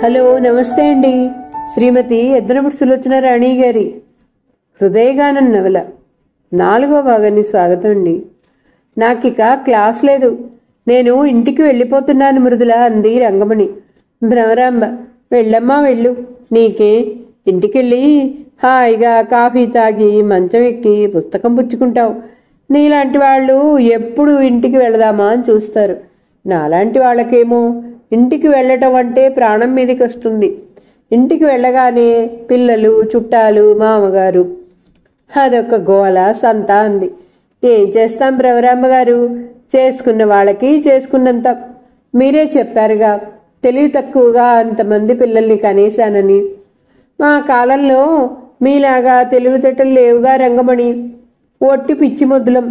Hello, నమస్తే అండి. శ్రీమతి ఎద్దనముడి సులోచన రాణి గారి హృదయగానం నవల 4వ భాగాన్ని స్వాగతం అండి. నాకిక క్లాస్ లేదు, నేను ఇంటికి వెళ్ళిపోతున్నాను మృదుల అంది రంగమణి. భ్రమరాంబ, వెళ్ళమ్మా వెళ్ళు, నీకే ఇంటికెళ్ళి హాయిగా కాఫీ తాగి మంచం ఎక్కి పుస్తకం పుచ్చుకుంటావు. నీలాంటి వాళ్ళు ఎప్పుడు ఇంటికి వెళదామా అని చూస్తారు. నాలాంటి వాళ్ళకేమో ఇంటికి వెళ్ళటం అంటే ప్రాణం మీదకి వస్తుంది. ఇంటికి వెళ్ళగానే పిల్లలు, చుట్టాలు, మామగారు, అదొక గోల సంత అంది. ఏం చేస్తాం భ్రమరాంబ గారు, చేసుకున్న వాళ్ళకి చేసుకున్నంత. మీరే చెప్పారుగా తెలివి తక్కువగా అంతమంది పిల్లల్ని కనేశానని. మా కాలంలో మీలాగా తెలివితేటలు లేవుగా రంగమణి. ఒట్టి పిచ్చి మొద్దులం,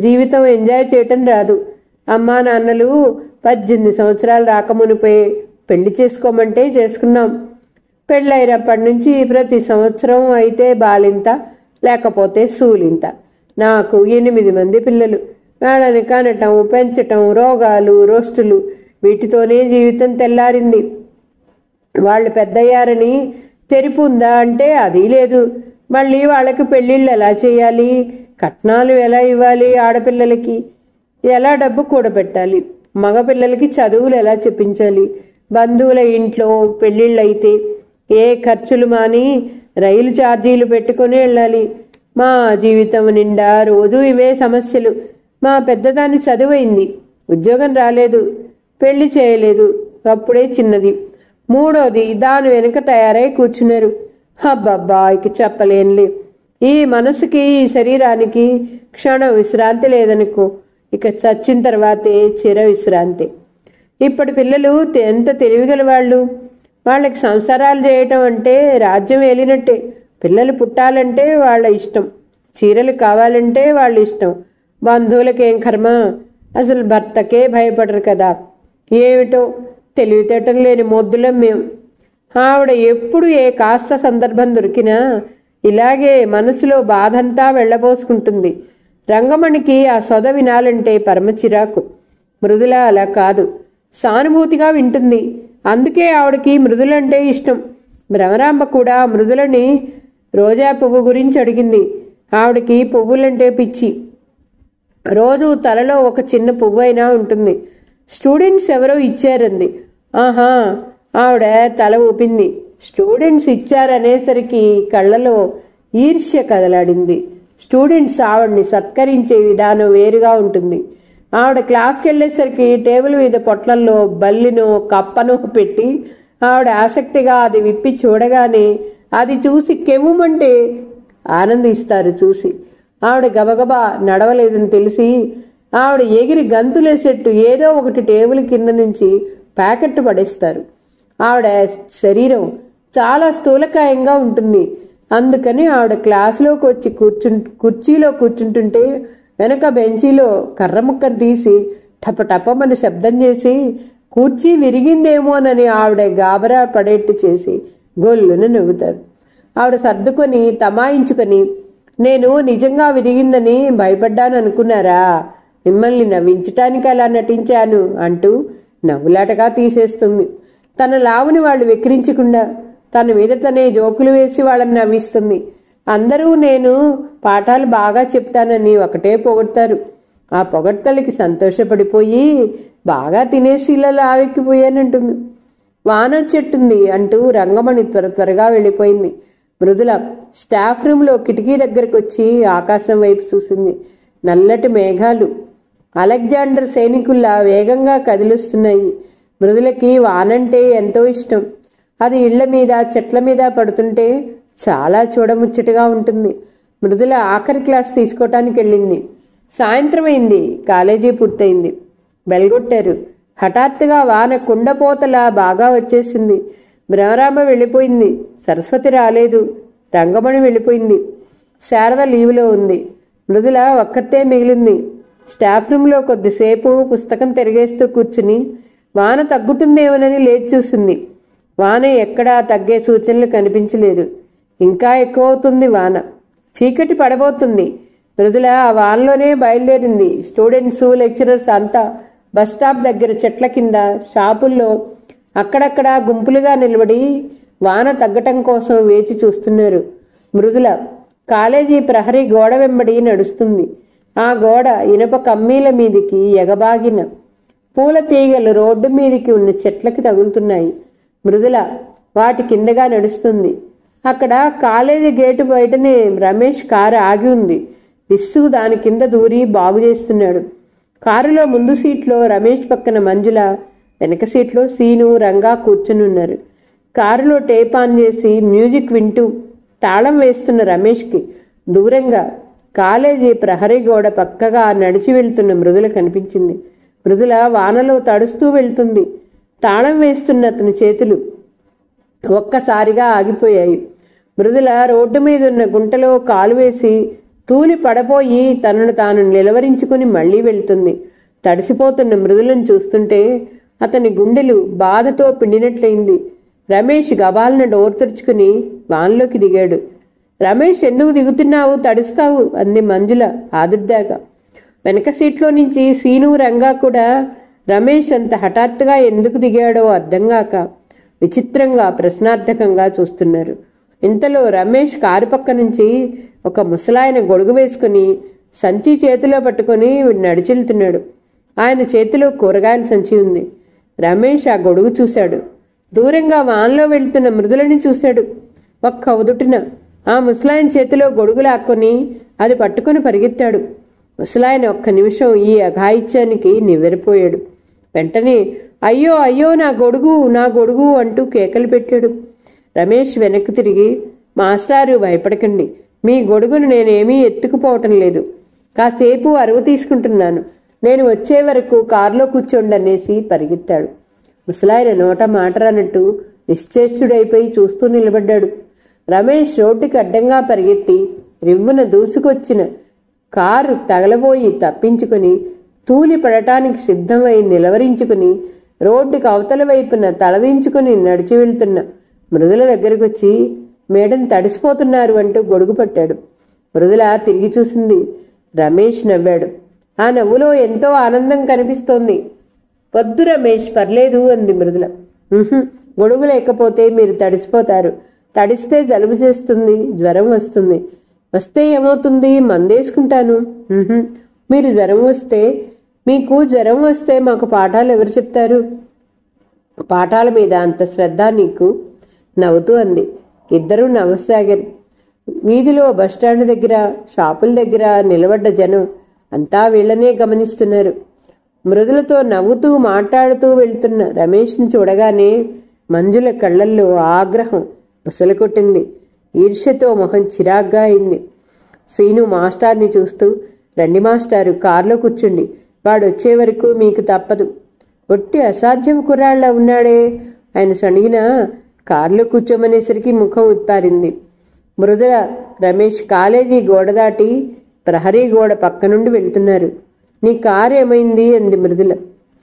జీవితం ఎంజాయ్ చేయటం రాదు. అమ్మా నాన్నలు 18 సంవత్సరాలు రాకమునిపై పెళ్లి చేసుకోమంటే చేసుకున్నాం. పెళ్ళైనప్పటి నుంచి ప్రతి సంవత్సరం అయితే బాలింత, లేకపోతే సూలింత. నాకు 8 మంది పిల్లలు. వాళ్ళని కనటం, పెంచటం, రోగాలు, రోస్టులు, వీటితోనే జీవితం తెల్లారింది. వాళ్ళు పెద్దయ్యారని తెరిపు ఉందా అంటే అది లేదు. మళ్ళీ వాళ్ళకి పెళ్ళిళ్ళు ఎలా చేయాలి, కట్నాలు ఎలా ఇవ్వాలి, ఆడపిల్లలకి ఎలా డబ్బు కూడబెట్టాలి, మగపిల్లలకి చదువులు ఎలా చెప్పించాలి, బంధువుల ఇంట్లో పెళ్ళిళ్ళైతే ఏ ఖర్చులు మాని రైలు ఛార్జీలు పెట్టుకుని వెళ్ళాలి. మా జీవితం నిండా రోజు ఇవే సమస్యలు. మా పెద్దదాన్ని చదువైంది, ఉద్యోగం రాలేదు, పెళ్లి చేయలేదు, అప్పుడే చిన్నది. మూడోది దాని వెనుక తయారై కూర్చున్నారు. అబ్బబ్బా, ఇక చెప్పలేనులే. ఈ మనసుకి, ఈ శరీరానికి క్షణ విశ్రాంతి లేదనుకో. ఇక చచ్చిన తర్వాతే చిర విశ్రాంతి. ఇప్పటి పిల్లలు ఎంత తెలివిగల వాళ్ళు. వాళ్ళకి సంసారాలు చేయటం అంటే రాజ్యం ఏలినట్టే. పిల్లలు పుట్టాలంటే వాళ్ళ ఇష్టం, చీరలు కావాలంటే వాళ్ళ ఇష్టం. బంధువులకేం కర్మ, అసలు భర్తకే భయపడరు కదా. ఏమిటో తెలివితేటం లేని మొద్దులం మేము. ఆవిడ ఎప్పుడు ఏ కాస్త సందర్భం దొరికినా ఇలాగే మనసులో బాధంతా వెళ్ళబోసుకుంటుంది. రంగమణికి ఆ సొద వినాలంటే పరమ చిరాకు. మృదుల అలా కాదు, సానుభూతిగా వింటుంది. అందుకే ఆవిడకి మృదులంటే ఇష్టం. భ్రమరాంబ కూడా మృదులని రోజా పువ్వు గురించి అడిగింది. ఆవిడకి పువ్వులంటే పిచ్చి. రోజు తలలో ఒక చిన్న పువ్వు అయినా ఉంటుంది. స్టూడెంట్స్ ఎవరో ఇచ్చారంది. ఆహా, ఆవిడ తల ఊపింది. స్టూడెంట్స్ ఇచ్చారనేసరికి కళ్ళలో ఈర్ష్య కదలాడింది. స్టూడెంట్స్ ఆవిడ్ని సత్కరించే విధానం వేరుగా ఉంటుంది. ఆవిడ క్లాస్కి వెళ్ళేసరికి టేబుల్ మీద పొట్లల్లో బల్లినో కప్పనో పెట్టి ఆవిడ ఆసక్తిగా అది విప్పి చూడగానే అది చూసి కెవ్వుమంటే ఆనందిస్తారు చూసి. ఆవిడ గబగబా నడవలేదని తెలిసి ఆవిడ ఎగిరి గంతులేసేట్టు ఏదో ఒకటి టేబుల్ కింద నుంచి ప్యాకెట్ పడేస్తారు. ఆవిడ శరీరం చాలా స్థూలకాయంగా ఉంటుంది. అందుకని ఆవిడ క్లాసులోకి వచ్చి కుర్చీలో కూర్చుంటుంటే వెనక బెంచీలో కర్ర ముక్కను తీసి టపటపమని శబ్దం చేసి కుర్చీ విరిగిందేమోనని ఆవిడ గాబరా పడేట్టు చేసి గొల్లున నవ్వుతారు. ఆవిడ సర్దుకొని తమాయించుకొని, నేను నిజంగా విరిగిందని భయపడ్డాను అనుకున్నారా, మిమ్మల్ని నవ్వించటానికి అలా నటించాను అంటూ నవ్వులాటగా తీసేస్తుంది. తన లావుని వాళ్ళు వెక్కిరించకుండా తన మీద తనే జోకులు వేసి వాళ్ళని నవ్విస్తుంది. అందరూ నేను పాఠాలు బాగా చెప్తానని ఒకటే పొగడతారు. ఆ పొగడ్తలకి సంతోషపడిపోయి బాగా తినేసి ఇలా లావెక్కిపోయానంటుంది. వానొచ్చెట్టుంది అంటూ రంగమణి త్వరగా వెళ్ళిపోయింది. మృదుల స్టాఫ్ రూమ్లో కిటికీ దగ్గరకు వచ్చి ఆకాశం వైపు చూసింది. నల్లటి మేఘాలు అలెగ్జాండర్ సైనికుల్లా వేగంగా కదిలిస్తున్నాయి. మృదులకి వానంటే ఎంతో ఇష్టం. అది ఇళ్ల మీద, చెట్ల మీద పడుతుంటే చాలా చూడముచ్చటగా ఉంటుంది. మృదుల ఆఖరి క్లాస్ తీసుకోవటానికి వెళ్ళింది. సాయంత్రం అయింది. కాలేజీ పూర్తయింది. బెల్గొట్టారు. హఠాత్తుగా వాన కుండపోతలా బాగా వచ్చేసింది. భ్రమరాంబ వెళ్ళిపోయింది. సరస్వతి రాలేదు. రంగమణి వెళ్ళిపోయింది. శారద లీవులో ఉంది. మృదుల ఒక్కతే మిగిలింది. స్టాఫ్ రూమ్లో కొద్దిసేపు పుస్తకం తిరిగేస్తూ కూర్చుని వాన తగ్గుతుందేమోనని లేచి చూసింది. వాన ఎక్కడా తగ్గే సూచనలు కనిపించలేదు. ఇంకా ఎక్కువ అవుతుంది వాన. చీకటి పడబోతుంది. మృదుల ఆ వానలోనే బయలుదేరింది. స్టూడెంట్స్, లెక్చరర్స్ అంతా బస్టాప్ దగ్గర చెట్ల కింద, షాపుల్లో అక్కడక్కడ గుంపులుగా నిలబడి వాన తగ్గటం కోసం వేచి చూస్తున్నారు. మృదుల కాలేజీ ప్రహరీ గోడ వెంబడి నడుస్తుంది. ఆ గోడ ఇనప కమ్మీల మీదికి ఎగబాగిన పూల తీగలు రోడ్డు మీదికి ఉన్న చెట్లకి తగులుతున్నాయి. మృదుల వాటి కిందగా నడుస్తుంది. అక్కడ కాలేజీ గేటు బయటనే రమేష్ కారు ఆగి ఉంది. విస్సు దాని కింద దూరి బాగు చేస్తున్నాడు. కారులో ముందు సీట్లో రమేష్ పక్కన మంజుల, వెనక సీట్లో సీను, రంగా కూర్చునున్నారు. కారులో టేప్ ఆన్ చేసి మ్యూజిక్ వింటూ తాళం వేస్తున్న రమేష్కి దూరంగా కాలేజీ ప్రహరీ గోడ పక్కగా నడిచి వెళ్తున్న మృదుల కనిపించింది. మృదుల వానలో తడుస్తూ వెళ్తుంది. తాళం వేస్తున్న అతని చేతులు ఒక్కసారిగా ఆగిపోయాయి. మృదుల రోడ్డు మీద ఉన్న గుంటలో కాలు వేసి తూలి పడపోయి తనను తాను నిలవరించుకుని మళ్లీ వెళ్తుంది. తడిసిపోతున్న మృదులను చూస్తుంటే అతని గుండెలు బాధతో పిండినట్లయింది. రమేష్ గబాలను డోర్ తెరుచుకుని వాన్లోకి దిగాడు. రమేష్, ఎందుకు దిగుతున్నావు? తడుస్తావు అంది మంజుల ఆదుర్దాగా. వెనక సీట్లో నుంచి సీను, రంగా కూడా రమేష్ అంత హఠాత్తుగా ఎందుకు దిగాడో అర్థంగాక విచిత్రంగా ప్రశ్నార్థకంగా చూస్తున్నారు. ఇంతలో రమేష్ కారు పక్క నుంచి ఒక ముసలాయన గొడుగు వేసుకుని సంచి చేతిలో పట్టుకుని నడిచెళ్తున్నాడు. ఆయన చేతిలో కూరగాయల సంచి ఉంది. రమేష్ ఆ గొడుగు చూశాడు. దూరంగా వాన్లో వెళ్తున్న మృదులని చూశాడు. ఒక్క ఉదుటిన ఆ ముసలాయన చేతిలో గొడుగు లాక్కొని అది పట్టుకుని పరిగెత్తాడు. ముసలాయన ఒక్క నిమిషం ఈ అఘాయిత్యానికి నివ్వెరపోయాడు. వెంటనే అయ్యో అయ్యో నా గొడుగు, నా గొడుగు అంటూ కేకలు పెట్టాడు. రమేష్ వెనక్కి తిరిగి, మాస్టారు భయపడకండి, మీ గొడుగును నేనేమీ ఎత్తుకుపోవటం లేదు, కాసేపు అరువు తీసుకుంటున్నాను, నేను వచ్చే వరకు కారులో కూర్చోండి అనేసి పరిగెత్తాడు. ముసలాయన నోట మాటరన్నట్టు నిశ్చేష్టుడైపోయి చూస్తూ నిలబడ్డాడు. రమేష్ రోడ్డుకి అడ్డంగా పరిగెత్తి రివ్వున దూసుకొచ్చిన కారు తగలబోయి తప్పించుకుని తూలి పడటానికి సిద్ధమై నిలవరించుకుని రోడ్డుకి అవతల వైపున తలదించుకుని నడిచి వెళ్తున్న మృదుల దగ్గరకొచ్చి, మేడం తడిసిపోతున్నారు అంటూ గొడుగు పట్టాడు. మృదుల తిరిగి చూసింది. రమేష్ నవ్వాడు. ఆ నవ్వులో ఎంతో ఆనందం కనిపిస్తోంది. వద్దు రమేష్, పర్లేదు అంది మృదుల. గొడుగు లేకపోతే మీరు తడిసిపోతారు, తడిస్తే జలుబు చేస్తుంది, జ్వరం వస్తుంది, వస్తే ఏమవుతుంది, మందేసుకుంటాను. మీకు జ్వరం వస్తే మాకు పాఠాలు ఎవరు చెప్తారు? పాఠాల మీద అంత శ్రద్ధ నీకు? నవ్వుతూ అంది. ఇద్దరూ నవ్వసాగారు. వీధిలో బస్టాండ్ దగ్గర, షాపుల దగ్గర నిలబడ్డ జనం అంతా వీళ్లనే గమనిస్తున్నారు. మృదులతో నవ్వుతూ మాట్లాడుతూ వెళ్తున్న రమేష్ని చూడగానే మంజుల కళ్లల్లో ఆగ్రహం బుసలు కొట్టింది. ఈర్ష్యతో మొహం చిరాగ్గా అయింది. సీను మాస్టార్ని చూస్తూ, రండి మాస్టారు, కారులో కూర్చుండి, వాడు వచ్చే వరకు మీకు తప్పదు. ఒట్టి అసాధ్యం కుర్రాళ్ళ ఉన్నాడే. ఆయన సణిగిన కారులో కూర్చోమనేసరికి ముఖం విప్పారింది. మృదుల, రమేష్ కాలేజీ గోడ దాటి ప్రహరీ గోడ పక్క నుండి వెళ్తున్నారు. నీ కారు ఏమైంది అంది మృదుల.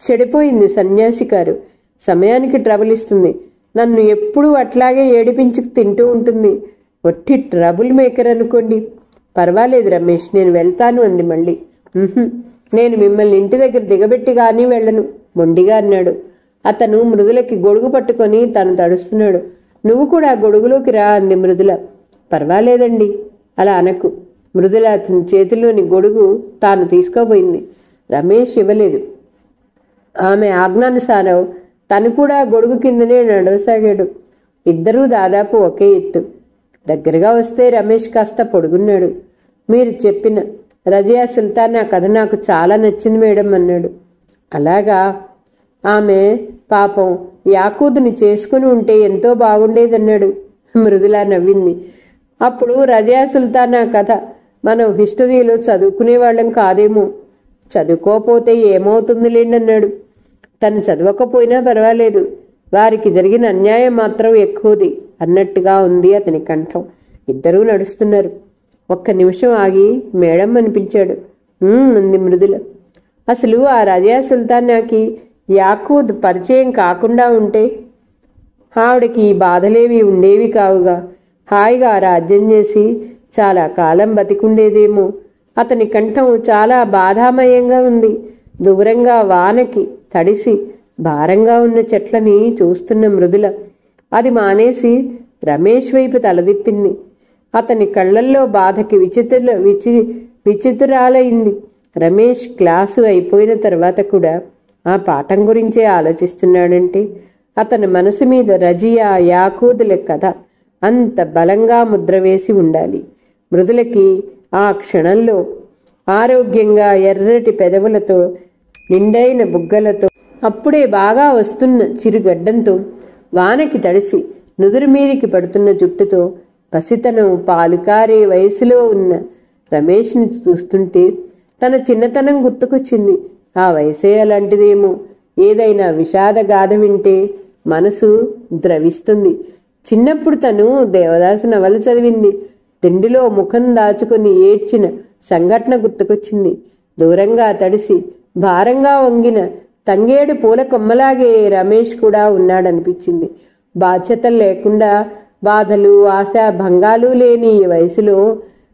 చెడిపోయింది సన్యాసి కారు, సమయానికి ట్రబుల్ ఇస్తుంది, నన్ను ఎప్పుడూ అట్లాగే ఏడిపించుకు తింటూ ఉంటుంది, ఒట్టి ట్రబుల్ మేకర్ అనుకోండి. పర్వాలేదు రమేష్, నేను వెళ్తాను అంది మళ్ళీ. నేను మిమ్మల్ని ఇంటి దగ్గర దిగబెట్టి కానీ వెళ్ళను మొండిగా అన్నాడు. అతను మృదులకి గొడుగు పట్టుకొని తను తడుస్తున్నాడు. నువ్వు కూడా గొడుగులోకి రా అంది మృదుల. పర్వాలేదండి అలా అనకు. మృదుల అతని చేతిలోని గొడుగు తాను తీసుకోబోయింది. రమేష్ ఇవ్వలేదు. ఆమె ఆజ్ఞానుసారం తను కూడా గొడుగు కిందనే నడవసాగాడు. ఇద్దరూ దాదాపు ఒకే ఎత్తు. దగ్గరగా వస్తే రమేష్ కాస్త పొడుగున్నాడు. మీరు చెప్పిన రజియా సుల్తానా కథ నాకు చాలా నచ్చింది మేడం అన్నాడు. అలాగా? ఆమె పాపం యాకూదుని చేసుకుని ఉంటే ఎంతో బాగుండేదన్నాడు. మృదుల నవ్వింది. అప్పుడు రజియా సుల్తానా కథ మనం హిస్టరీలో చదువుకునేవాళ్ళం కాదేమో. చదువుకోపోతే ఏమవుతుందిలేండి అన్నాడు. తను చదవకపోయినా పర్వాలేదు, వారికి జరిగిన అన్యాయం మాత్రం ఎక్కువది అన్నట్టుగా ఉంది అతని కంఠం. ఇద్దరూ నడుస్తున్నారు. ఒక్క నిమిషం ఆగి మేడం అని పిలిచాడు. అంది మృదుల. అసలు ఆ రజియా సుల్తానాకి యాకూద్ పరిచయం కాకుండా ఉంటే ఆవిడకి ఈ బాధలేవి ఉండేవి కావుగా. హాయిగా రాజ్యం చేసి చాలా కాలం బతికుండేదేమో. అతని కంఠం చాలా బాధామయంగా ఉంది. దూరంగా వానకి తడిసి భారంగా ఉన్న చెట్లని చూస్తున్న మృదుల అది మానేసి రమేష్ వైపు తలదిప్పింది. అతని కళ్ళల్లో బాధకి విచిత్రాలైంది. రమేష్ క్లాసు అయిపోయిన తర్వాత కూడా ఆ పాఠం గురించే ఆలోచిస్తున్నాడంటే అతని మనసు మీద రజియా యాకూదుల కథ అంత బలంగా ముద్ర వేసి ఉండాలి. మృదులకి ఆ క్షణంలో ఆరోగ్యంగా ఎర్రటి పెదవులతో నిండైన బుగ్గలతో అప్పుడే బాగా వస్తున్న చిరుగడ్డంతో వానకి తడిసి నుదురు మీదికి పడుతున్న జుట్టుతో పసితనం పాలుకారే వయసులో ఉన్న రమేష్ని చూస్తుంటే తన చిన్నతనం గుర్తుకొచ్చింది. ఆ వయసే అలాంటిదేమో. ఏదైనా విషాద గాథ వింటే మనసు ద్రవిస్తుంది. చిన్నప్పుడు తను దేవదాసు నవల చదివింది. తిండిలో ముఖం దాచుకుని ఏడ్చిన సంఘటన గుర్తుకొచ్చింది. దూరంగా తడిసి భారంగా వంగిన తంగేడు పూల కొమ్మలాగే రమేష్ కూడా ఉన్నాడనిపించింది. బాధ్యతలు లేకుండా బాధలు ఆశా భంగాలు లేని ఈ వయసులో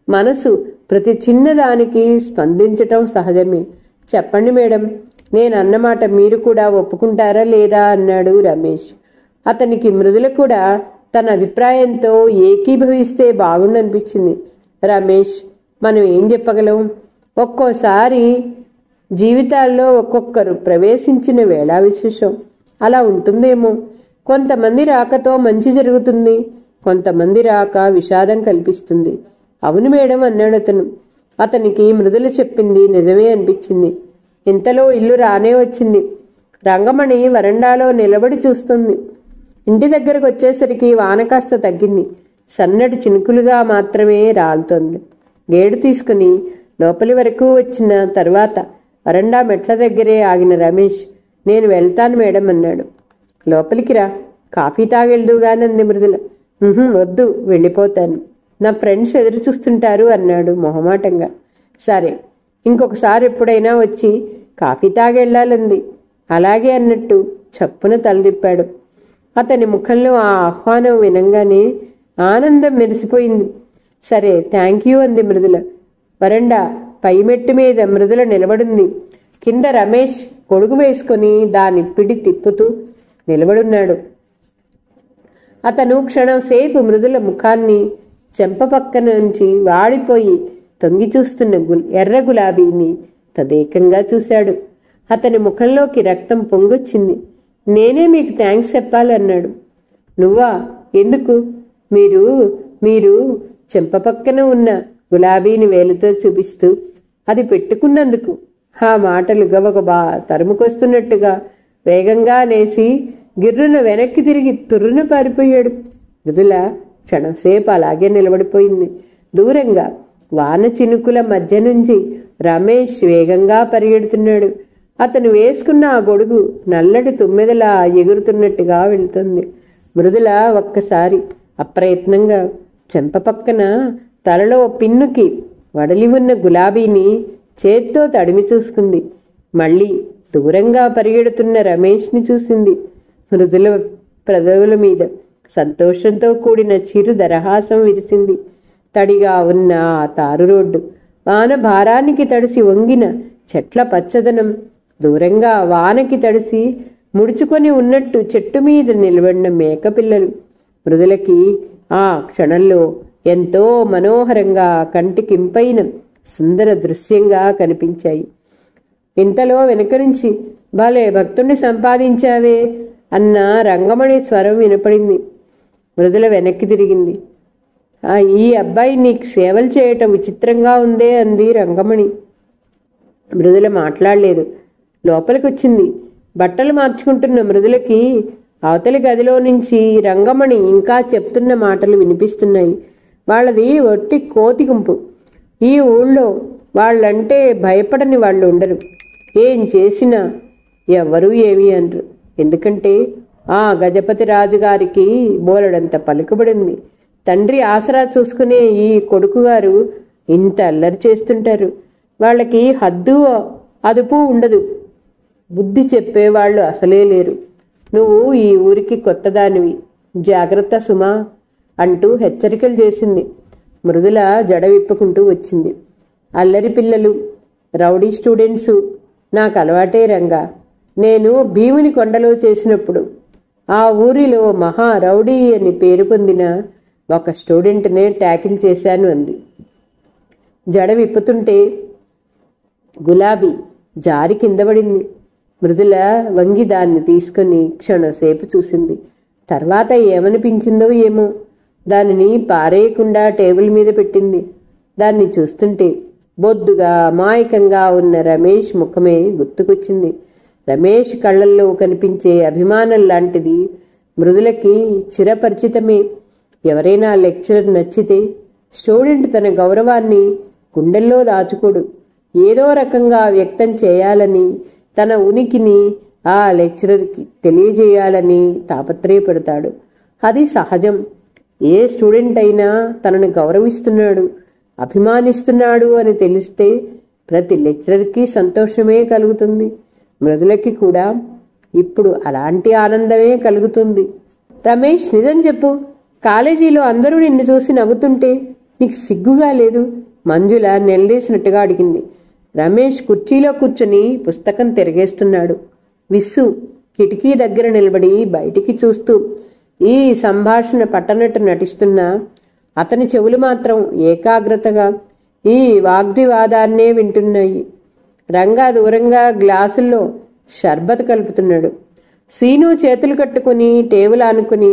మనసు ప్రతి చిన్నదానికి స్పందించటం సహజమే. చెప్పండి మేడం, నేను అన్నమాట మీరు కూడా ఒప్పుకుంటారా లేదా అన్నాడు రమేష్. అతనికి మృదుల కూడా తన అభిప్రాయంతో ఏకీభవిస్తే బాగుండనిపించింది. రమేష్, మనం ఏం చెప్పగలం? ఒక్కోసారి జీవితాల్లో ఒక్కొక్కరు ప్రవేశించిన వేళా విశేషం అలా ఉంటుందేమో. కొంతమంది రాకతో మంచి జరుగుతుంది, కొంతమంది రాక విషాదం కల్పిస్తుంది. అవును మేడం అన్నాడు అతను. అతనికి మృదుల చెప్పింది నిజమే అనిపించింది. ఇంతలో ఇల్లు రానే వచ్చింది. రంగమణి వరండాలో నిలబడి చూస్తుంది. ఇంటి దగ్గరకు వచ్చేసరికి వాన కాస్త తగ్గింది. సన్నటి చినుకులుగా మాత్రమే రాలుతోంది. గేడు తీసుకుని లోపలి వరకు వచ్చిన తర్వాత వరండా మెట్ల దగ్గరే ఆగిన రమేష్, నేను వెళ్తాను మేడం అన్నాడు. లోపలికి రా, కాఫీ తాగెళ్దుగానంది మృదుల. వద్దు, వెళ్ళిపోతాను, నా ఫ్రెండ్స్ ఎదురు చూస్తుంటారు అన్నాడు మొహమాటంగా. సరే, ఇంకొకసారి ఎప్పుడైనా వచ్చి కాఫీ తాగెళ్ళాలంది. అలాగే అన్నట్టు చప్పున తలదిప్పాడు. అతని ముఖంలో ఆ ఆహ్వానం వినంగానే ఆనందం మెరిసిపోయింది. సరే, థ్యాంక్ యూ అంది మృదుల. వరండా పై మెట్టు మీద మృదుల నిలబడింది. కింద రమేష్ గొడుగు వేసుకొని దాని పిడి తిప్పుతూ నిలబడున్నాడు. అతను క్షణం సేపు మృదుల ముఖాన్ని చెంప పక్కన నుంచి వాడిపోయి తొంగి చూస్తున్న ఎర్ర గులాబీని తదేకంగా చూశాడు. అతని ముఖంలోకి రక్తం పొంగొచ్చింది. నేనే మీకు థ్యాంక్స్ చెప్పాలన్నాడు. నువ్వా? ఎందుకు? మీరు చెంప పక్కన ఉన్న గులాబీని వేలుతో చూపిస్తూ అది పెట్టుకున్నందుకు. ఆ మాటలు గబగబా తరుముకొస్తున్నట్టుగా వేగంగా నేసి గిర్రున వెనక్కి తిరిగి తుర్రున పారిపోయాడు. మృదుల క్షణంసేపు అలాగే నిలబడిపోయింది. దూరంగా వాన చినుకుల మధ్య నుంచి రమేష్ వేగంగా పరిగెడుతున్నాడు. అతను వేసుకున్న ఆ గొడుగు నల్లటి తుమ్మెదలా ఎగురుతున్నట్టుగా వెళుతుంది. మృదుల ఒక్కసారి అప్రయత్నంగా చెంప పక్కన తలలో పిన్నుకి వడలి ఉన్న గులాబీని చేత్తో తడిమి చూసుకుంది. మళ్ళీ దూరంగా పరిగెడుతున్న రమేష్ని చూసింది. మృదుల పెదవుల మీద సంతోషంతో కూడిన చిరు దరహాసం విరిసింది. తడిగా ఉన్న ఆ తారు రోడ్డు, వాన భారానికి తడిసి వంగిన చెట్ల పచ్చదనం, దూరంగా వానకి తడిసి ముడుచుకొని ఉన్నట్టు చెట్టు మీద నిలబడిన మేకపిల్లలు మృదులకి ఆ క్షణంలో ఎంతో మనోహరంగా కంటికింపైన సుందర దృశ్యంగా కనిపించాయి. ఇంతలో వెనక నుంచి భలే భక్తుణ్ణి సంపాదించావే అన్న రంగమణి స్వరం వినపడింది. మృదుల వెనక్కి తిరిగింది. ఈ అబ్బాయి నీకు సేవలు చేయటం విచిత్రంగా ఉందే అంది రంగమణి. మృదుల మాట్లాడలేదు. లోపలికి వచ్చింది. బట్టలు మార్చుకుంటున్న మృదులకి అవతలి గదిలో నుంచి రంగమణి ఇంకా చెప్తున్న మాటలు వినిపిస్తున్నాయి. వాళ్ళది ఒట్టి కోతి గుంపు. ఈ ఊళ్ళో వాళ్ళంటే భయపడని వాళ్ళు ఉండరు. ఏం చేసినా ఎవరూ ఏమీ అనరు. ఎందుకంటే ఆ గజపతి రాజుగారికి బోలెడంత పలుకుబడింది. తండ్రి ఆసరా చూసుకునే ఈ కొడుకు గారు ఇంత అల్లరి చేస్తుంటారు. వాళ్ళకి హద్దు అదుపు ఉండదు. బుద్ధి చెప్పేవాళ్ళు అసలే లేరు. నువ్వు ఈ ఊరికి కొత్తదానివి, జాగ్రత్త సుమా అంటూ హెచ్చరికలు చేసింది. మృదుల జడ విప్పుకుంటూ వచ్చింది. అల్లరి పిల్లలు, రౌడీ స్టూడెంట్సు నాకు అలవాటే రంగా. నేను భీముని కొండలో చేసినప్పుడు ఆ ఊరిలో మహా రౌడీ అని పేరు పొందిన ఒక స్టూడెంట్నే ట్యాకిల్ చేశాను అంది. జడ విప్పుతుంటే గులాబీ జారి కింద పడింది. మృదుల వంగి దాన్ని తీసుకుని క్షణసేపు చూసింది. తర్వాత ఏమనిపించిందో ఏమో దానిని పారేయకుండా టేబుల్ మీద పెట్టింది. దాన్ని చూస్తుంటే బొద్దుగా అమాయకంగా ఉన్న రమేష్ ముఖమే గుర్తుకొచ్చింది. రమేష్ కళ్ళల్లో కనిపించే అభిమానం లాంటిది మృదులకి చిరపరిచితమే. ఎవరైనా లెక్చరర్ నచ్చితే స్టూడెంట్ తన గౌరవాన్ని గుండెల్లో దాచుకోడు. ఏదో రకంగా వ్యక్తం చేయాలని, తన ఉనికిని ఆ లెక్చరర్కి తెలియజేయాలని తాపత్రయపడతాడు. అది సహజం. ఏ స్టూడెంట్ అయినా తనని గౌరవిస్తున్నాడు, అభిమానిస్తున్నాడు అని తెలిస్తే ప్రతి లెక్చరర్కి సంతోషమే కలుగుతుంది. మృదులకి కూడా ఇప్పుడు అలాంటి ఆనందమే కలుగుతుంది. రమేష్, నిజం చెప్పు, కాలేజీలో అందరూ నిన్ను చూసి నవ్వుతుంటే నీకు సిగ్గుగా లేదు? మంజుల నిలదీసినట్టుగా అడిగింది. రమేష్ కుర్చీలో కూర్చుని పుస్తకం తిరగేస్తున్నాడు. విస్సు కిటికీ దగ్గర నిలబడి బయటికి చూస్తూ ఈ సంభాషణ పట్టనట్టు నటిస్తున్నా అతని చెవులు మాత్రం ఏకాగ్రతగా ఈ వాగ్వివాదాన్నే వింటున్నాయి. రంగా దూరంగా గ్లాసుల్లో షర్బత్ కలుపుతున్నాడు. సీను చేతులు కట్టుకుని టేబుల్ ఆనుకుని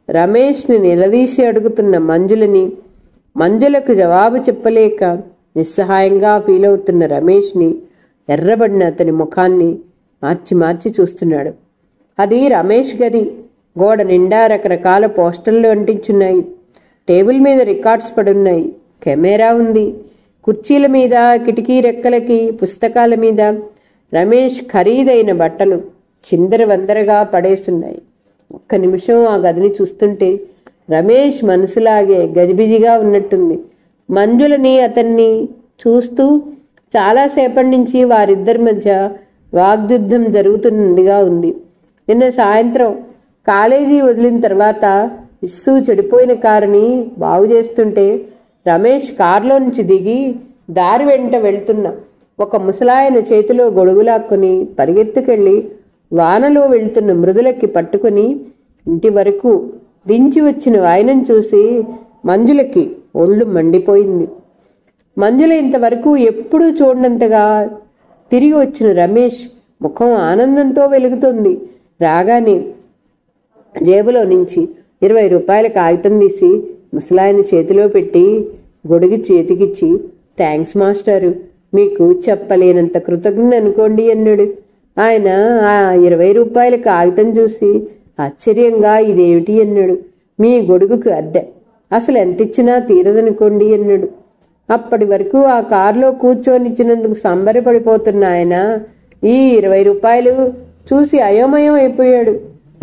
రమేష్ని నిలదీసి అడుగుతున్న మంజులకు జవాబు చెప్పలేక నిస్సహాయంగా ఫీలవుతున్న రమేష్ని, ఎర్రబడిన అతని ముఖాన్ని మార్చి మార్చి చూస్తున్నాడు. అది రమేష్ గది. గోడ నిండా రకరకాల పోస్టర్లు అంటించున్నాయి. టేబుల్ మీద రికార్డ్స్ పడున్నాయి. కెమెరా ఉంది. కుర్చీల మీద, కిటికీ రెక్కలకి, పుస్తకాల మీద రమేష్ ఖరీదైన బట్టలు చిందరవందరగా పడేస్తున్నాయి. ఒక్క నిమిషం ఆ గదిని చూస్తుంటే రమేష్ మనసులాగే గజిబిజిగా ఉన్నట్టుంది. మంజులని అతన్ని చూస్తూ చాలాసేపటి నుంచి వారిద్దరి మధ్య వాగ్యుద్ధం జరుగుతున్నదిగా ఉంది. నిన్న సాయంత్రం కాలేజీ వదిలిన తర్వాత ఇస్తూ చెడిపోయిన కారుని బాగు చేస్తుంటే రమేష్ కారులో నుంచి దిగి దారి వెంట వెళ్తున్న ఒక ముసలాయన చేతిలో గొడుగులాక్కుని పరిగెత్తుకెళ్ళి వానలో వెళ్తున్న మృదులకి పట్టుకుని ఇంటి వరకు దించి వచ్చిన వాయనం చూసి మంజులకి ఒళ్ళు మండిపోయింది. మంజుల ఇంతవరకు ఎప్పుడూ చూడనంతగా తిరిగి వచ్చిన రమేష్ ముఖం ఆనందంతో వెలుగుతుంది. రాగానే జేబులో నుంచి 20 రూపాయల కాగితం తీసి ముసలాయన చేతిలో పెట్టి గొడుగు చేతికిచ్చి, థ్యాంక్స్ మాస్టారు, మీకు చెప్పలేనంత కృతజ్ఞ అనుకోండి అన్నాడు. ఆయన ఆ 20 రూపాయల కాగితం చూసి ఆశ్చర్యంగా ఇదేమిటి అన్నాడు. మీ గొడుగుకు అద్దె, అసలు ఎంత ఇచ్చినా తీరదనుకోండి అన్నాడు. అప్పటి వరకు ఆ కారులో కూర్చొనిచ్చినందుకు సంబరపడిపోతున్న ఆయన ఈ 20 రూపాయలు చూసి అయోమయం అయిపోయాడు.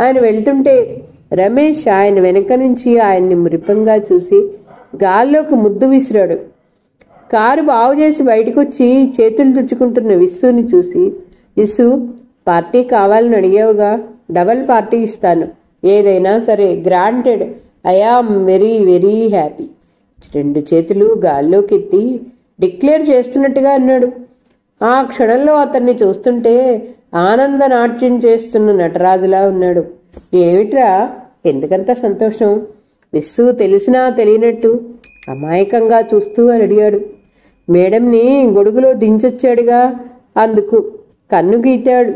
ఆయన వెళ్తుంటే రమేష్ ఆయన వెనక నుంచి ఆయన్ని మురిపంగా చూసి గాల్లోకి ముద్దు విసిరాడు. కారు బాగు చేసి బయటకొచ్చి చేతులు తుడుచుకుంటున్న విస్సుని చూసి, విస్సు, పార్టీ కావాలని అడిగావుగా, డబల్ పార్టీ ఇస్తాను, ఏదైనా సరే, granted, I am very very happy. 2 చేతులు గాల్లోకి ఎత్తి డిక్లేర్ చేస్తున్నట్టుగా అన్నాడు. ఆ క్షణంలో అతన్ని చూస్తుంటే ఆనంద నాట్యం చేస్తున్న నటరాజులా ఉన్నాడు. ఏమిట్రా, ఎందుకంత సంతోషం? విస్సు తెలిసినా తెలియనట్టు అమాయకంగా చూస్తూ అడిగాడు. మేడంని గొడుగులో దించొచ్చాడుగా, అందుకు కన్ను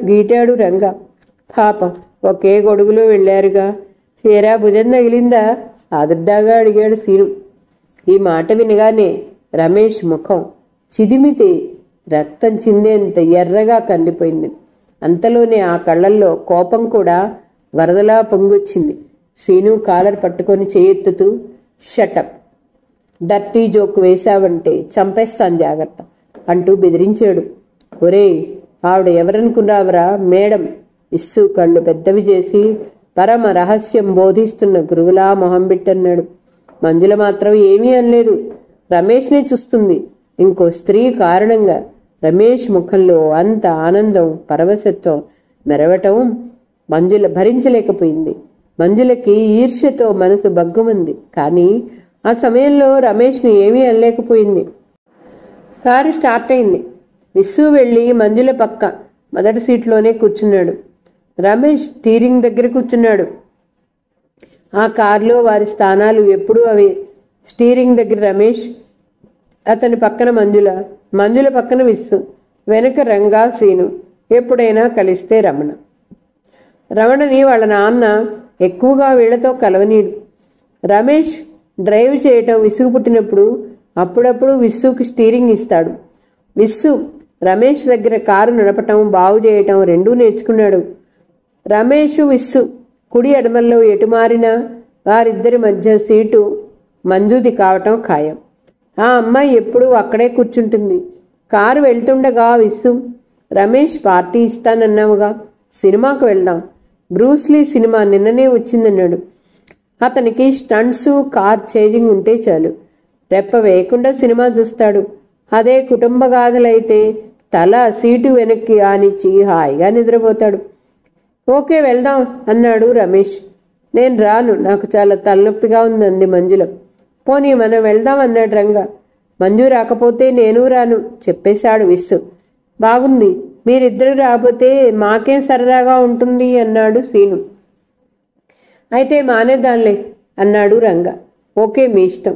గీటాడు రంగా. పాపం, ఒకే గొడుగులో వెళ్ళారుగా, తీరా భుజం తగిలిందా? ఆదుర్దాగా అడిగాడు సీను. ఈ మాట వినగానే రమేష్ ముఖం చిదిమితే రక్తం చిందేంత ఎర్రగా కందిపోయింది. అంతలోనే ఆ కళ్ళల్లో కోపం కూడా వరదలా పొంగొచ్చింది. సీను కాలర్ పట్టుకొని చేయెత్తుతూ, షటప్, డర్టీ జోక్ వేశావంటే చంపేస్తాను జాగ్రత్త అంటూ బెదిరించాడు. ఒరేయ్, ఆవిడ ఎవరనుకున్నావరా? మేడం. ఇస్సు కళ్ళు పెద్దవి చేసి పరమ రహస్యం బోధిస్తున్న గురువులా మొహం పెట్టన్నాడు. మంజుల మాత్రం ఏమీ అనలేదు. రమేష్నే చూస్తుంది. ఇంకో స్త్రీ కారణంగా రమేష్ ముఖంలో అంత ఆనందం, పరవశత్వం మెరవటం మంజుల భరించలేకపోయింది. మంజులకి ఈర్ష్యతో మనసు బగ్గుమంది. కానీ ఆ సమయంలో రమేష్ని ఏమీ అనలేకపోయింది. కారు స్టార్ట్ అయింది. విస్సు వెళ్ళి మంజుల పక్క మొదటి సీట్లోనే కూర్చున్నాడు. రమేష్ స్టీరింగ్ దగ్గర కూర్చున్నాడు. ఆ కారులో వారి స్థానాలు ఎప్పుడూ అవే. స్టీరింగ్ దగ్గర రమేష్, అతని పక్కన మంజుల, మంజుల పక్కన విస్సు, వెనక రంగా, సీను, ఎప్పుడైనా కలిస్తే రమణ. రమణని వాళ్ళ నాన్న ఎక్కువగా వీళ్లతో కలవనీడు. రమేష్ డ్రైవ్ చేయటం విసుగు పుట్టినప్పుడు అప్పుడప్పుడు విస్సుకి స్టీరింగ్ ఇస్తాడు. విస్సు రమేష్ దగ్గర కారు నడపటం, బాగు చేయటం రెండూ నేర్చుకున్నాడు. రమేష్, విస్సు కుడి ఎడమల్లో ఎటు మారినా వారిద్దరి మధ్య సీటు మంజుది కావటం ఖాయం. ఆ అమ్మాయి ఎప్పుడూ అక్కడే కూర్చుంటుంది. కారు వెళ్తుండగా విస్సు, రమేష్ పార్టీ ఇస్తానన్నావుగా, సినిమాకు వెళ్దాం. బ్రూస్లీ సినిమా నిన్ననే వచ్చిందన్నాడు. అతనికి స్టంట్స్, కార్ చేజింగ్ ఉంటే చాలు. రెప్ప వేయకుండా సినిమా చూస్తాడు. అదే కుటుంబ గాథలైతే తల సీటు వెనక్కి ఆనిచ్చి హాయిగా నిద్రపోతాడు. ఓకే వెళ్దాం అన్నాడు రమేష్. నేను రాను, నాకు చాలా తలనొప్పిగా ఉందంది మంజుల. పోనీ మనం వెళ్దాం అన్నాడు రంగ. మంజు రాకపోతే నేను రాను చెప్పేశాడు విస్సు. బాగుంది, మీరిద్దరూ రాకపోతే మాకేం సరదాగా ఉంటుంది అన్నాడు సీను. అయితే మానేద్దాంలే అన్నాడు రంగ. ఓకే మీ ఇష్టం.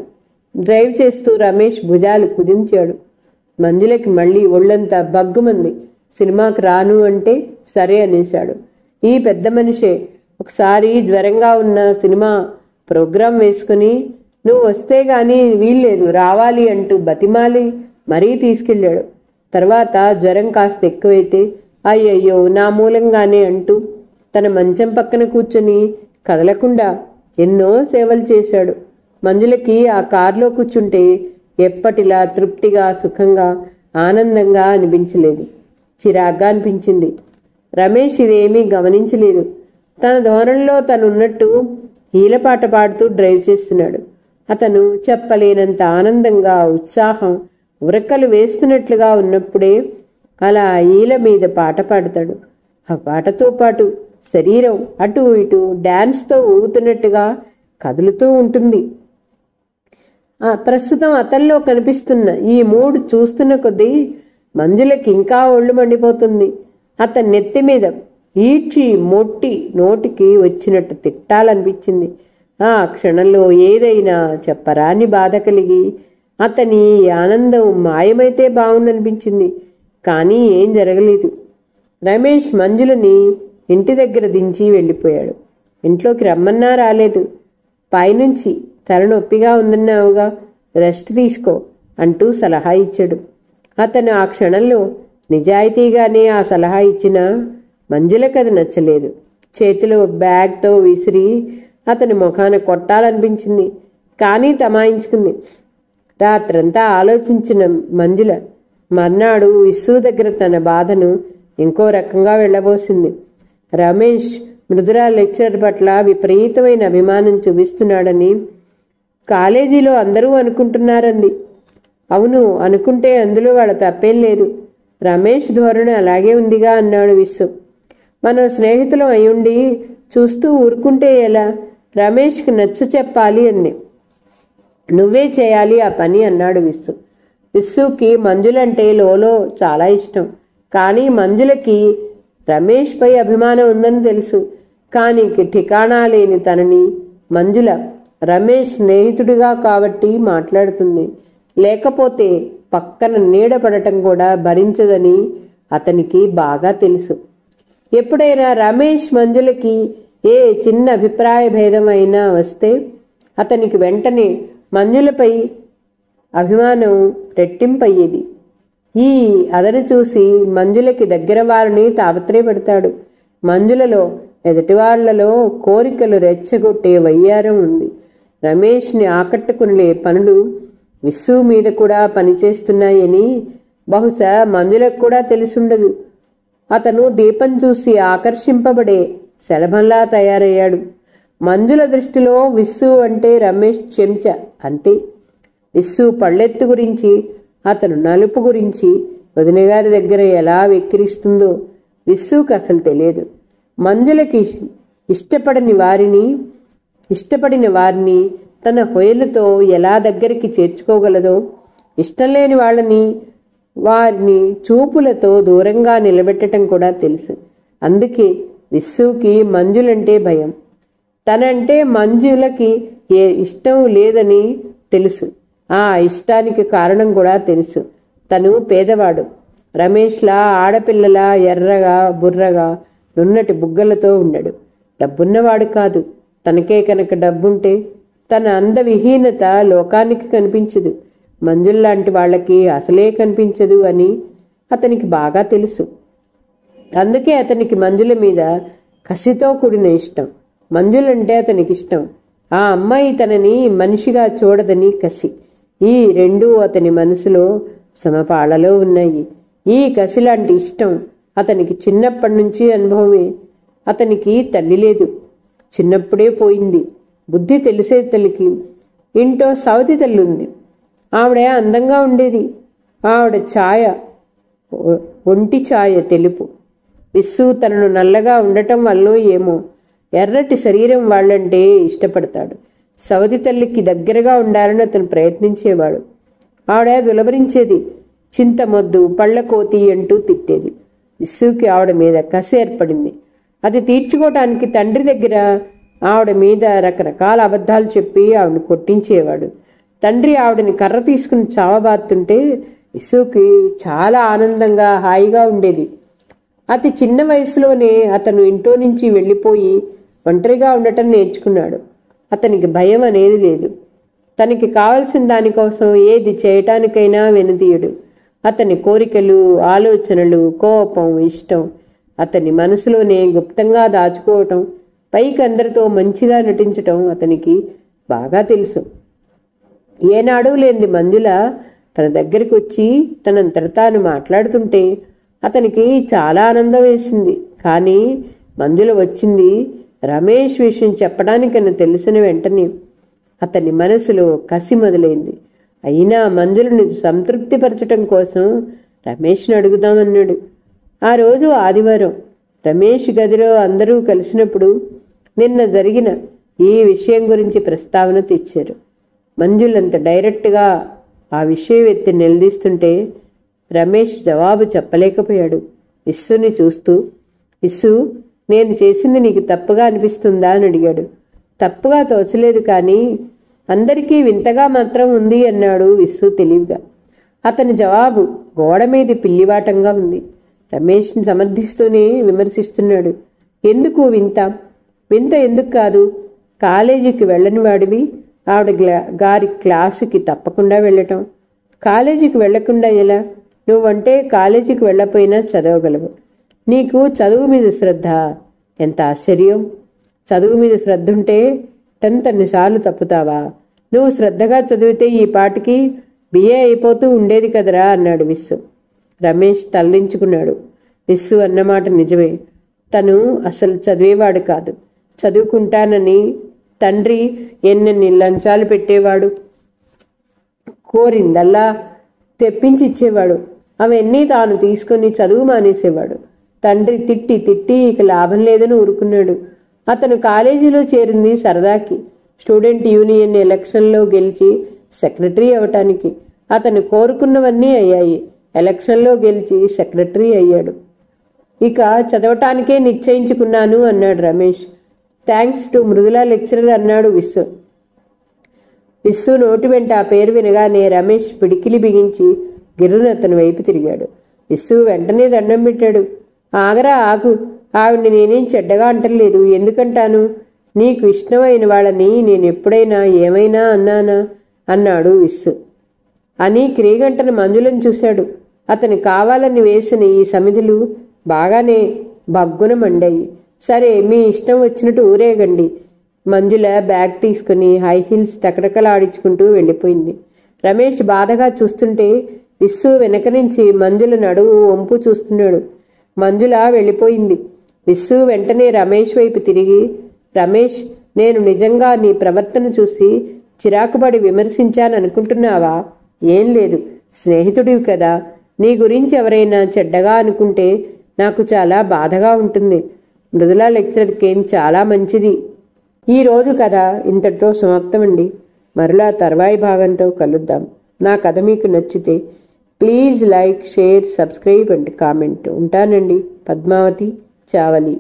డ్రైవ్ చేస్తూ రమేష్ భుజాలు కుదించాడు. మంజులకి మళ్ళీ ఒళ్ళంతా బగ్గుమంది. సినిమాకి రాను అంటే సరే అనేశాడు. ఈ పెద్ద మనిషే ఒకసారి జ్వరంగా ఉన్న సినిమా ప్రోగ్రాం వేసుకుని నువ్వు వస్తే గాని వీల్లేదు రావాలి అంటూ బతిమాలి మరీ తీసుకెళ్ళాడు. తర్వాత జ్వరం కాస్త ఎక్కువైతే అయ్యయ్యో నా మూలంగానే అంటూ తన మంచం పక్కన కూర్చొని కదలకుండా ఎన్నో సేవలు చేశాడు. మంజులకి ఆ కారులో కూర్చుంటే ఎప్పటిలా తృప్తిగా, సుఖంగా, ఆనందంగా అనిపించలేదు. చిరాగ్గా అనిపించింది. రమేష్ ఇదేమీ గమనించలేదు. తన ధోరణిలో తనున్నట్టు ఈలపాట పాడుతూ డ్రైవ్ చేస్తున్నాడు. అతను చెప్పలేనంత ఆనందంగా, ఉత్సాహం ఉరకలు వేస్తున్నట్లుగా ఉన్నప్పుడే అలా ఈల మీద పాట పాడతాడు. ఆ పాటతో పాటు శరీరం అటు ఇటు డాన్స్తో ఊగుతున్నట్టుగా కదులుతూ ఉంటుంది. ప్రస్తుతం అతనిలో కనిపిస్తున్న ఈ మూడు చూస్తున్న కొద్దీ మంజులకి ఇంకా ఒళ్ళు మండిపోతుంది. అతని నెత్తి మీద ఈడ్చి మొట్టి నోటికి వచ్చినట్టు తిట్టాలనిపించింది. ఆ క్షణంలో ఏదైనా చెప్పరాని బాధ కలిగి అతని ఆనందం మాయమైతే బాగుందనిపించింది. కానీ ఏం జరగలేదు. రమేష్ మంజులని ఇంటి దగ్గర దించి వెళ్ళిపోయాడు. ఇంట్లోకి రమ్మన్నా రాలేదు. పైనుంచి తలనొప్పిగా ఉందన్నావుగా, రెస్ట్ తీసుకో అంటూ సలహా ఇచ్చాడు. అతను ఆ క్షణంలో నిజాయితీగానే ఆ సలహా ఇచ్చినా మంజులకు అది నచ్చలేదు. చేతిలో బ్యాగ్తో విసిరి అతని ముఖాన కొట్టాలనిపించింది. కానీ తమాయించుకుంది. రాత్రంతా ఆలోచించిన మంజుల మర్నాడు విస్సు దగ్గర తన బాధను ఇంకో రకంగా వెళ్ళబోసింది. రమేష్ మృదురా లెక్చరర్ పట్ల విపరీతమైన అభిమానం చూపిస్తున్నాడని కాలేజీలో అందరూ అనుకుంటున్నారంది. అవును, అనుకుంటే అందులో వాళ్ళ తప్పేం లేదు. రమేష్ ధోరణి అలాగే ఉందిగా అన్నాడు విస్సు. మనం స్నేహితులం అయ్యుండి చూస్తూ ఊరుకుంటే ఎలా? రమేష్కి నచ్చ చెప్పాలి అంది. నువ్వే చేయాలి ఆ పని అన్నాడు విస్సు. విస్సుకి మంజులంటే లోలో చాలా ఇష్టం. కానీ మంజులకి రమేష్పై అభిమానం ఉందని తెలుసు. కానీ ఠికాణా లేని తనని మంజుల రమేష్ స్నేహితుడిగా కాబట్టి మాట్లాడుతుంది. లేకపోతే పక్కన నీడ పడటం కూడా భరించదని అతనికి బాగా తెలుసు. ఎప్పుడైనా రమేష్ మంజులకి ఏ చిన్న అభిప్రాయ భేదం అయినా వస్తే అతనికి వెంటనే మంజులపై అభిమానం రెట్టింపయ్యేది. ఈ అదను చూసి మంజులకి దగ్గర వారిని తాపత్రయపడతాడు. మంజులలో ఎదుటివాళ్లలో కోరికలు రెచ్చగొట్టే వయ్యారం ఉంది. రమేష్ని ఆకట్టుకునే పనులు విస్సు మీద కూడా పనిచేస్తున్నాయని బహుశా మంజులకు కూడా తెలుసుండదు. అతను దీపం చూసి ఆకర్షింపబడే శలభంలా తయారయ్యాడు. మంజుల దృష్టిలో విస్సు అంటే రమేష్ చెంచా అంతే. విస్సు పళ్ళెత్తు గురించి, అతను నలుపు గురించి వదినగారి దగ్గర ఎలా వెక్కిరిస్తుందో విస్సుకు అసలు తెలియదు. మంజులకి ఇష్టపడిన వారిని తన హొయలుతో ఎలా దగ్గరికి చేర్చుకోగలదో, ఇష్టం లేని వాళ్ళని వారిని చూపులతో దూరంగా నిలబెట్టడం కూడా తెలుసు. అందుకే విస్సుకి మంజులంటే భయం. తనంటే మంజులకి ఏ ఇష్టం లేదని తెలుసు. ఆ ఇష్టానికి కారణం కూడా తెలుసు. తను పేదవాడు. రమేష్లా ఆడపిల్లలా ఎర్రగా బుర్రగా నున్నటి బుగ్గలతో ఉండడు. డబ్బున్నవాడు కాదు. తనకే కనుక డబ్బుంటే తన అందవిహీనత లోకానికి కనిపించదు. మంజుల్లాంటి వాళ్ళకి అసలే కనిపించదు అని అతనికి బాగా తెలుసు. అందుకే అతనికి మంజుల మీద కసితో కూడిన ఇష్టం. మంజులంటే అతనికి ఇష్టం. ఆ అమ్మాయి తనని మనిషిగా చూడదని కసి. ఈ రెండూ అతని మనసులో సమపాళలో ఉన్నాయి. ఈ కసిలాంటి ఇష్టం అతనికి చిన్నప్పటి నుంచి అనుభవమే. అతనికి తల్లి లేదు. చిన్నప్పుడే పోయింది. బుద్ధి తెలిసే తల్లికి ఇంట్లో సవతి తల్లి ఉంది. ఆవిడ అందంగా ఉండేది. ఆవిడ ఛాయ ఒంటి ఛాయ తెలుపు. విస్సు తనను నల్లగా ఉండటం వల్ల ఏమో ఎర్రటి శరీరం వాళ్ళంటే ఇష్టపడతాడు. సవతి తల్లికి దగ్గరగా ఉండాలని అతను ప్రయత్నించేవాడు. ఆవిడ దులబరించేది. చింతమొద్దు పళ్ళకోతి అంటూ తిట్టేది. విస్సుకి ఆవిడ మీద కసి ఏర్పడింది. అది తీర్చుకోవటానికి తండ్రి దగ్గర ఆవిడ మీద రకరకాల అబద్ధాలు చెప్పి ఆవిడని కొట్టించేవాడు. తండ్రి ఆవిడని కర్ర తీసుకుని చావబాతుంటే విస్సుకి చాలా ఆనందంగా హాయిగా ఉండేది. అతి చిన్న వయసులోనే అతను ఇంట్లో నుంచి వెళ్ళిపోయి ఒంటరిగా ఉండటం నేర్చుకున్నాడు. అతనికి భయం అనేది లేదు. తనకి కావలసిన దానికోసం ఏది చేయటానికైనా వెనుదీయడు. అతని కోరికలు, ఆలోచనలు, కోపం, ఇష్టం అతని మనసులోనే గుప్తంగా దాచుకోవటం, పైకి అందరితో మంచిగా నటించటం అతనికి బాగా తెలుసు. ఏనాడు లేని మంజుల తన దగ్గరికి వచ్చి తనంతట తాను మాట్లాడుతుంటే అతనికి చాలా ఆనందం వేసింది. కానీ మంజుల వచ్చింది రమేష్ విషయం చెప్పడానికని తెలిసిన వెంటనే అతని మనసులో కసి మొదలైంది. అయినా మంజులను సంతృప్తిపరచటం కోసం రమేష్ని అడుగుదామన్నాడు. ఆ రోజు ఆదివారం. రమేష్ గదిలో అందరూ కలిసినప్పుడు నిన్న జరిగిన ఈ విషయం గురించి ప్రస్తావన తెచ్చారు. మంజులంత డైరెక్ట్గా ఆ విషయం ఎత్తి నిలదీస్తుంటే రమేష్ జవాబు చెప్పలేకపోయాడు. విస్సుని చూస్తూ, విస్సు, నేను చేసింది నీకు తప్పుగా అనిపిస్తుందా అని అడిగాడు. తప్పుగా తోచలేదు, కానీ అందరికీ వింతగా మాత్రం ఉంది అన్నాడు విస్సు తెలివిగా. అతని జవాబు గోడ మీద పిల్లివాటంగా ఉంది. రమేష్ని సమర్థిస్తూనే విమర్శిస్తున్నాడు. ఎందుకు వింత? వింత ఎందుకు కాదు? కాలేజీకి వెళ్ళని వాడివి ఆవిడ గారి క్లాసుకి తప్పకుండా వెళ్ళటం. కాలేజీకి వెళ్లకుండా ఎలా? నువ్వంటే కాలేజీకి వెళ్ళపోయినా చదవగలవు. నీకు చదువు మీద శ్రద్ధ. ఎంత ఆశ్చర్యం! చదువు మీద శ్రద్ధ ఉంటే 10th అన్నిసార్లు తప్పుతావా? నువ్వు శ్రద్ధగా చదివితే ఈ పాటికి బిఏ అయిపోతూ ఉండేది కదరా అన్నాడు విస్సు. రమేష్ తలదించుకున్నాడు. విస్సు అన్నమాట నిజమే. తను అసలు చదివేవాడు కాదు. చదువుకుంటానని తండ్రి ఎన్నెన్ని లంచాలు పెట్టేవాడు. కోరిందల్లా తెప్పించి ఇచ్చేవాడు. అవన్నీ తాను తీసుకుని చదువు మానేసేవాడు. తండ్రి తిట్టి తిట్టి ఇక లాభం లేదని ఊరుకున్నాడు. అతను కాలేజీలో చేరింది సరదాకి. స్టూడెంట్ యూనియన్ ఎలక్షన్లో గెలిచి సెక్రటరీ అవటానికి. అతను కోరుకున్నవన్నీ అయ్యాయి. ఎలక్షన్లో గెలిచి సెక్రటరీ అయ్యాడు. ఇక చదవటానికే నిశ్చయించుకున్నాను అన్నాడు Ramesh. Thanks to Mridula lecturer అన్నాడు విస్సు. విస్సు నోటి వెంట ఆ పేరు వినగానే రమేష్ పిడికిలి బిగించి గిర్రున అతని వైపు తిరిగాడు. విస్సు వెంటనే దండం పెట్టాడు. ఆగరా ఆగు, ఆవిడ్ని నేనేం చెడ్డగా అంటలేదు. ఎందుకంటాను? నీకు ఇష్టమైన వాళ్ళని నేను ఎప్పుడైనా ఏమైనా అన్నానా అన్నాడు విస్సు. అని క్రీగంటను మంజులను చూశాడు. అతను కావాలని వేసిన ఈ సమిధులు బాగానే బగ్గున మండాయి. సరే, మీ ఇష్టం వచ్చినట్టు ఊరేగండి. మంజుల బ్యాగ్ తీసుకుని హై హీల్స్ టకటకలాడించుకుంటూ వెళ్ళిపోయింది. రమేష్ బాధగా చూస్తుంటే విస్సు వెనక నుంచి మంజుల నడువు వంపు చూస్తున్నాడు. మంజుల వెళ్ళిపోయింది. విస్సు వెంటనే రమేష్ వైపు తిరిగి, రమేష్, నేను నిజంగా నీ ప్రవర్తన చూసి చిరాకుపడి విమర్శించాననుకుంటున్నావా? ఏం లేదు, స్నేహితుడివి కదా. నీ గురించి ఎవరైనా చెడ్డగా అనుకుంటే నాకు చాలా బాధగా ఉంటుంది. మృదులా లెక్చరర్కేం చాలా మంచిది. ఈరోజు కథ ఇంతటితో సమాప్తమండి. మరలా తర్వాయి భాగంతో కలుద్దాం. నా కథ మీకు నచ్చితే please like, share, subscribe and comment. ఉంటానండి. పద్మావతి చావలి.